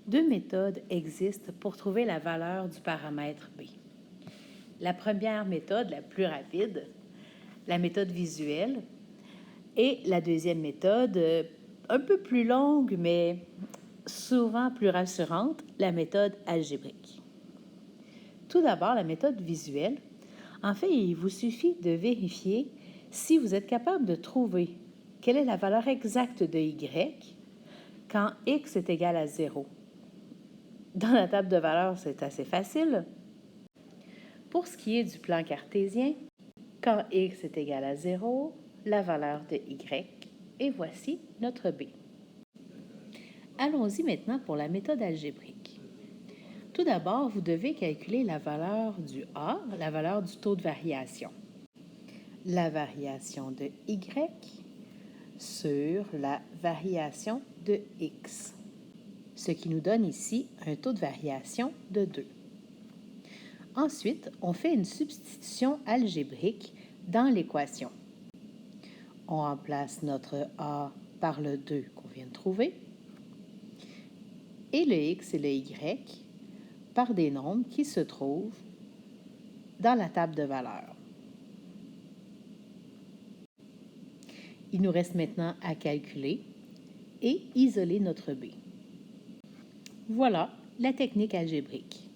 Deux méthodes existent pour trouver la valeur du paramètre B. La première méthode, la plus rapide, la méthode visuelle, et la deuxième méthode, un peu plus longue, mais souvent plus rassurante, la méthode algébrique. Tout d'abord, la méthode visuelle. En fait, il vous suffit de vérifier si vous êtes capable de trouver quelle est la valeur exacte de y quand x est égal à 0. Dans la table de valeurs, c'est assez facile. Pour ce qui est du plan cartésien, quand x est égal à 0, la valeur de y, et voici notre b. Allons-y maintenant pour la méthode algébrique. Tout d'abord, vous devez calculer la valeur du a, la valeur du taux de variation. La variation de y sur la variation de x, ce qui nous donne ici un taux de variation de 2. Ensuite, on fait une substitution algébrique dans l'équation. On remplace notre a par le 2 qu'on vient de trouver et le x et le y par des nombres qui se trouvent dans la table de valeurs. Il nous reste maintenant à calculer et isoler notre b. Voilà la technique algébrique.